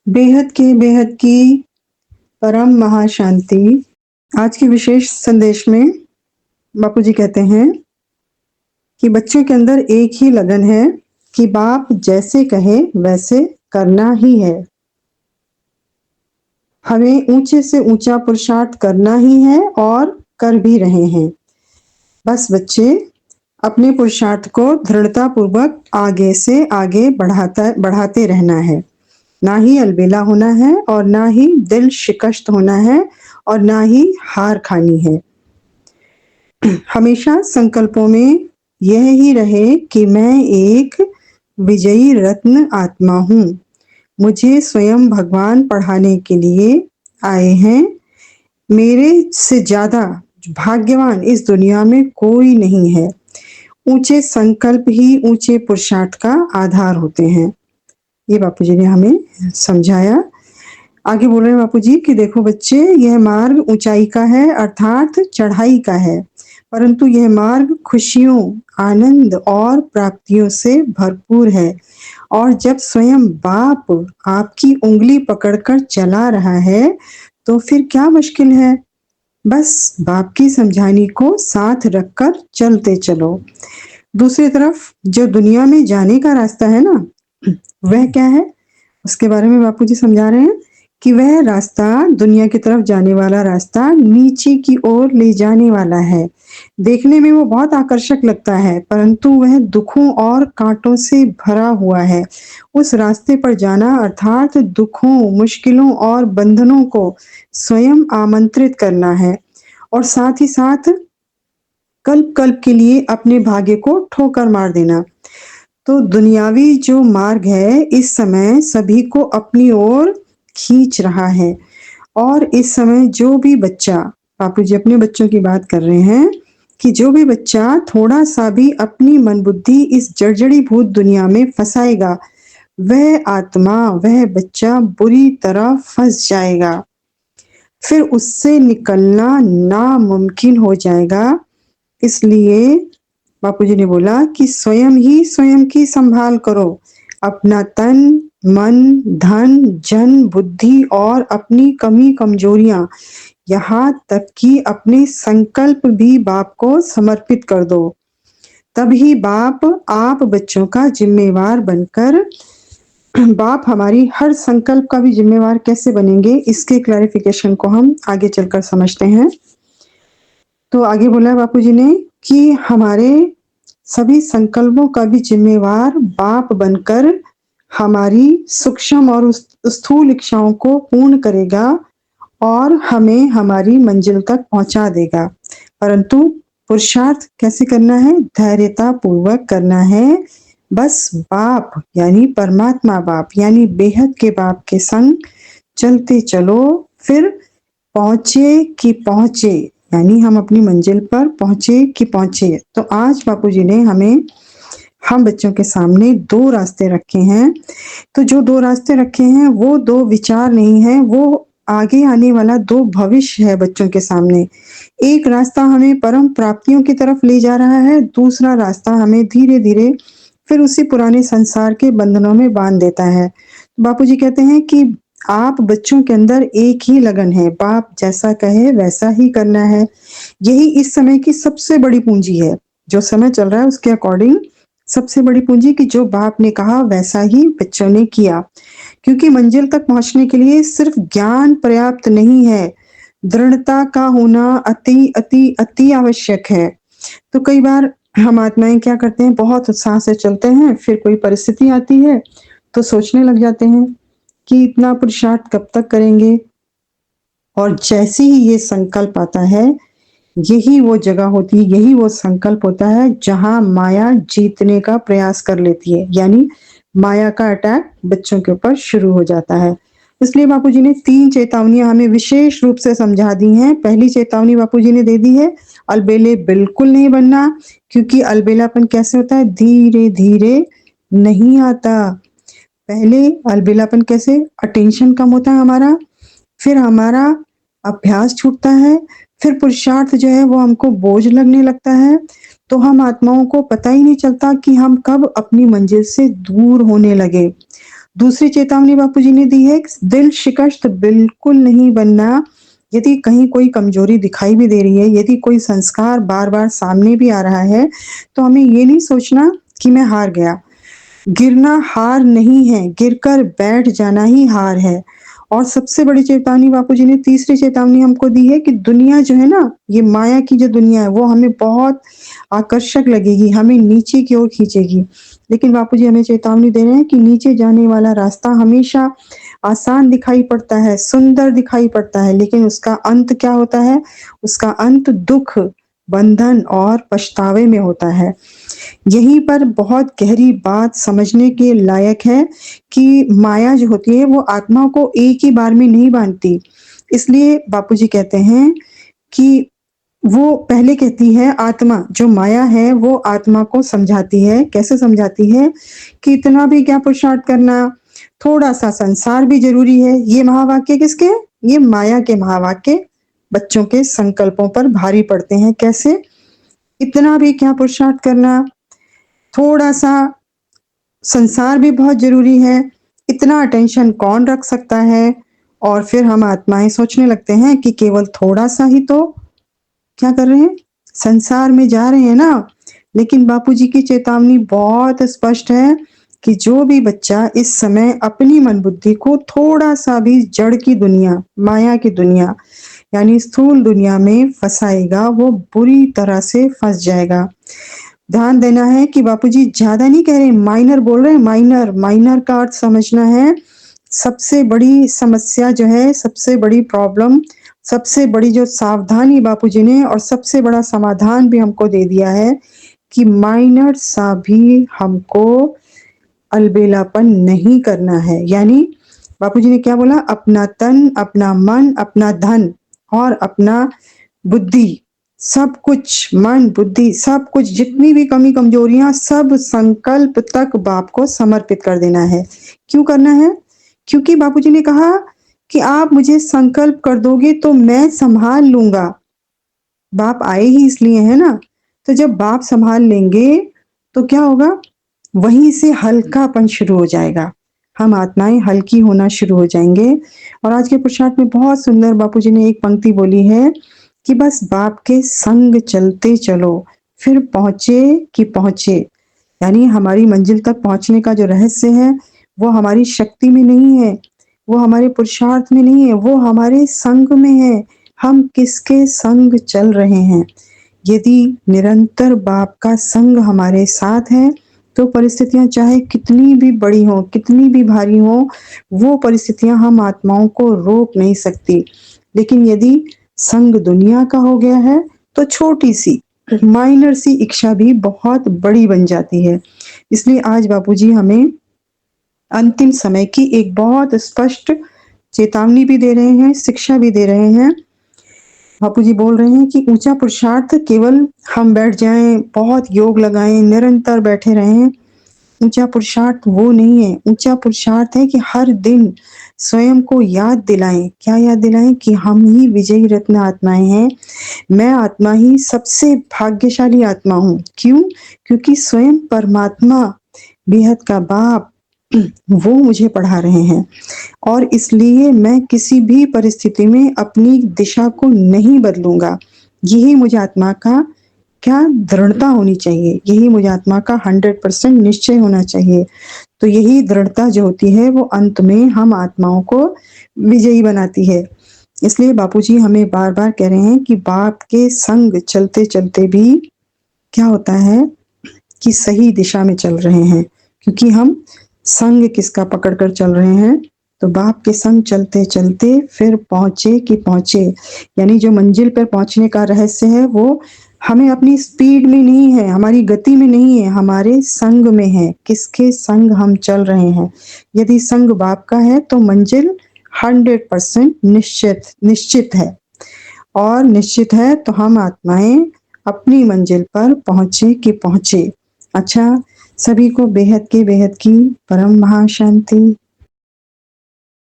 बेहद की परम महाशांति। आज के विशेष संदेश में बापू जी कहते हैं कि बच्चों के अंदर एक ही लगन है कि बाप जैसे कहे वैसे करना ही है। हमें ऊंचे से ऊंचा पुरुषार्थ करना ही है और कर भी रहे हैं। बस बच्चे अपने पुरुषार्थ को दृढ़ता पूर्वक आगे से आगे बढ़ाते रहना है। ना ही अलबेला होना है और ना ही दिल शिकस्त होना है और ना ही हार खानी है। हमेशा संकल्पों में यह ही रहे कि मैं एक विजयी रत्न आत्मा हूँ। मुझे स्वयं भगवान पढ़ाने के लिए आए हैं। मेरे से ज्यादा भाग्यवान इस दुनिया में कोई नहीं है। ऊंचे संकल्प ही ऊंचे पुरुषार्थ का आधार होते हैं। ये बापू जी ने हमें समझाया। आगे बोल रहे हैं बापू जी कि देखो बच्चे, यह मार्ग ऊंचाई का है अर्थात चढ़ाई का है, परंतु यह मार्ग खुशियों, आनंद और प्राप्तियों से भरपूर है। और जब स्वयं बाप आपकी उंगली पकड़कर चला रहा है तो फिर क्या मुश्किल है। बस बाप की समझानी को साथ रखकर चलते चलो। दूसरी तरफ जो दुनिया में जाने का रास्ता है ना, वह क्या है, उसके बारे में बापू जी समझा रहे हैं कि वह रास्ता, दुनिया की तरफ जाने वाला रास्ता, नीचे की ओर ले जाने वाला है। देखने में वो बहुत आकर्षक लगता है, परंतु वह दुखों और कांटों से भरा हुआ है। उस रास्ते पर जाना अर्थात दुखों, मुश्किलों और बंधनों को स्वयं आमंत्रित करना है और साथ ही साथ कल्प कल्प के लिए अपने भाग्य को ठोकर मार देना। तो दुनियावी जो मार्ग है इस समय सभी को अपनी ओर खींच रहा है। और इस समय जो भी बच्चा, बापू जी अपने बच्चों की बात कर रहे हैं कि जो भी बच्चा थोड़ा सा भी अपनी मन बुद्धि इस जर्जरी भूत दुनिया में फंसाएगा, वह आत्मा, वह बच्चा बुरी तरह फंस जाएगा। फिर उससे निकलना नामुमकिन हो जाएगा। इसलिए बापूजी ने बोला कि स्वयं ही स्वयं की संभाल करो। अपना तन, मन, धन, जन, बुद्धि और अपनी कमी कमजोरियां, यहाँ तक कि अपने संकल्प भी बाप को समर्पित कर दो। तभी बाप आप बच्चों का जिम्मेवार बनकर, बाप हमारी हर संकल्प का भी जिम्मेवार कैसे बनेंगे, इसके क्लैरिफिकेशन को हम आगे चलकर समझते हैं। तो आगे बोला बापू जी ने कि हमारे सभी संकल्पों का भी जिम्मेवार बाप बनकर हमारी सूक्ष्म और स्थूल इच्छाओं को पूर्ण करेगा और हमें हमारी मंजिल तक पहुंचा देगा। परंतु पुरुषार्थ कैसे करना है, धैर्यता पूर्वक करना है। बस बाप यानी परमात्मा बाप यानी बेहद के बाप के संग चलते चलो, फिर पहुंचे कि पहुंचे, यानी हम अपनी मंजिल पर पहुंचे कि पहुंचे। तो आज बापूजी ने हम बच्चों के सामने दो रास्ते रखे हैं। तो जो दो रास्ते रखे हैं वो दो विचार नहीं है, वो आगे आने वाला दो भविष्य है बच्चों के सामने। एक रास्ता हमें परम प्राप्तियों की तरफ ले जा रहा है, दूसरा रास्ता हमें धीरे धीरे फिर उसी पुराने संसार के बंधनों में बांध देता है। बापूजी कहते हैं कि आप बच्चों के अंदर एक ही लगन है, बाप जैसा कहे वैसा ही करना है। यही इस समय की सबसे बड़ी पूंजी है। जो समय चल रहा है उसके अकॉर्डिंग सबसे बड़ी पूंजी कि जो बाप ने कहा वैसा ही बच्चों ने किया। क्योंकि मंजिल तक पहुंचने के लिए सिर्फ ज्ञान पर्याप्त नहीं है, दृढ़ता का होना अति अति अति आवश्यक है। तो कई बार हम आत्माएं क्या करते हैं, बहुत उत्साह से चलते हैं, फिर कोई परिस्थिति आती है तो सोचने लग जाते हैं कि इतना पुरुषार्थ कब तक करेंगे। और जैसे ही ये संकल्प आता है, यही वो जगह होती है, यही वो संकल्प होता है जहां माया जीतने का प्रयास कर लेती है, यानी माया का अटैक बच्चों के ऊपर शुरू हो जाता है। इसलिए बापूजी ने 3 चेतावनियां हमें विशेष रूप से समझा दी हैं। पहली चेतावनी बापूजी ने दे दी है, अलबेले बिल्कुल नहीं बनना, क्योंकि अलबेलापन कैसे होता है, धीरे धीरे नहीं आता। पहले अलबेलापन कैसे, अटेंशन कम होता है हमारा, फिर हमारा अभ्यास छूटता है, फिर पुरुषार्थ जो है वो हमको बोझ लगने लगता है। तो हम आत्माओं को पता ही नहीं चलता कि हम कब अपनी मंजिल से दूर होने लगे। दूसरी चेतावनी बापूजी ने दी है, दिल शिकस्त बिल्कुल नहीं बनना। यदि कहीं कोई कमजोरी दिखाई भी दे रही है, यदि कोई संस्कार बार-बार सामने भी आ रहा है, तो हमें ये नहीं सोचना कि मैं हार गया। गिरना हार नहीं है, गिरकर बैठ जाना ही हार है। और सबसे बड़ी चेतावनी बापूजी ने तीसरी चेतावनी हमको दी है कि दुनिया जो है ना, ये माया की जो दुनिया है, वो हमें बहुत आकर्षक लगेगी, हमें नीचे की ओर खींचेगी। लेकिन बापूजी हमें चेतावनी दे रहे हैं कि नीचे जाने वाला रास्ता हमेशा आसान दिखाई पड़ता है, सुंदर दिखाई पड़ता है, लेकिन उसका अंत क्या होता है? उसका अंत दुख, बंधन और पछतावे में होता है। यहीं पर बहुत गहरी बात समझने के लायक है कि माया जो होती है वो आत्मा को एक ही बार में नहीं बांधती। इसलिए बापूजी कहते हैं कि वो पहले कहती है, आत्मा जो माया है वो आत्मा को समझाती है। कैसे समझाती है? कि इतना भी क्या पुरुषार्थ करना, थोड़ा-सा संसार भी ज़रूरी है। ये महावाक्य किसके? ये माया के महावाक्य बच्चों के संकल्पों पर भारी पड़ते हैं। कैसे? इतना भी क्या पुरुषार्थ करना, थोड़ा-सा संसार भी बहुत ज़रूरी है, इतना अटेंशन कौन रख सकता है? और फिर हम आत्माएँ सोचने लगते हैं कि केवल थोड़ा-सा ही तो क्या कर रहे हैं? संसार में जा रहे हैं ना। लेकिन बापूजी की चेतावनी बहुत स्पष्ट है कि जो भी बच्चा इस समय अपनी मन बुद्धि को थोड़ा-सा भी जड़ की दुनिया, माया की दुनिया यानी स्थूल दुनिया में फँसाएगा, वो बुरी तरह से फँस जाएगा। ध्यान देना है कि बापूजी ज़्यादा नहीं कह रहे, माइनर बोल रहे हैं, माइनर। माइनर का अर्थ समझना है, सबसे बड़ी समस्या जो है, सबसे बड़ी प्रॉब्लम, सबसे बड़ी जो सावधानी बापूजी ने और सबसे बड़ा समाधान भी हमको दे दिया है कि माइनर सा भी हमको अलबेलापन नहीं करना है। यानी बापूजी ने क्या बोला? अपना तन, अपना मन, अपना धन और अपना बुद्धि, सब कुछ, मन, बुद्धि, सब कुछ, जितनी भी कमी कमजोरियां, सब संकल्प तक बाप को समर्पित कर देना है। क्यों करना है? क्योंकि बापूजी ने कहा कि आप मुझे संकल्प कर दोगे तो मैं संभाल लूंगा। बाप आए ही इसलिए है ना। तो जब बाप संभाल लेंगे तो क्या होगा? वहीं से हल्कापन शुरू हो जाएगा। हम आत्माएं हल्की होना शुरू हो जाएंगे। और आज के पुरुषार्थ में बहुत सुंदर बापूजी ने एक पंक्ति बोली है कि बस बाप के संग चलते चलो, फिर पहुंचे कि पहुंचे। यानी हमारी मंजिल तक पहुंचने का जो रहस्य है वो हमारी शक्ति में नहीं है, वो हमारे पुरुषार्थ में नहीं है, वो हमारे संग में है। हम किसके संग चल रहे हैं? यदि निरंतर बाप का संग हमारे साथ है तो परिस्थितियां चाहे कितनी भी बड़ी हो, कितनी भी भारी हो, वो परिस्थितियां हम आत्माओं को रोक नहीं सकती। लेकिन यदि संग दुनिया का हो गया है तो छोटी सी माइनर सी इच्छा भी बहुत बड़ी बन जाती है। इसलिए आज बापूजी हमें अंतिम समय की एक बहुत स्पष्ट चेतावनी भी दे रहे हैं, शिक्षा भी दे रहे हैं। बापूजी बोल रहे हैं कि ऊंचा पुरुषार्थ केवल हम बैठ जाएं, बहुत योग लगाएं, निरंतर बैठे रहें, ऊंचा पुरुषार्थ वो नहीं है। ऊंचा पुरुषार्थ है कि हर दिन स्वयं को याद दिलाएं। क्या याद दिलाएं? कि हम ही विजयी रत्न आत्माएं हैं। मैं आत्मा ही सबसे भाग्यशाली आत्मा हूँ। क्यों? क्योंकि स्वयं परमात्मा, बेहद का बाप, वो मुझे पढ़ा रहे हैं। और इसलिए मैं किसी भी परिस्थिति में अपनी दिशा को नहीं बदलूंगा। यही मुझे आत्मा का क्या दृढ़ता होनी चाहिए, यही मुझे आत्मा का 100% निश्चय होना चाहिए। तो यही दृढ़ता जो होती है वो अंत में हम आत्माओं को विजयी बनाती है। इसलिए बापूजी हमें बार-बार कह रहे हैं कि बाप के संग चलते-चलते भी क्या होता है कि सही दिशा में चल रहे हैं, क्योंकि हम संग किसका पकड़कर चल रहे हैं? तो बाप के संग चलते-चलते फिर पहुंचे कि पहुंचे। यानी जो मंजिल पर पहुंचने का रहस्य है वो हमें अपनी स्पीड में नहीं है, हमारी गति में नहीं है, हमारे संग में है। किसके संग हम चल रहे हैं? यदि संग बाप का है तो मंजिल 100% निश्चित है। और निश्चित है तो हम आत्माएं अपनी मंजिल पर पहुंचे कि पहुंचे। अच्छा, सभी को बेहद की परम महाशांति।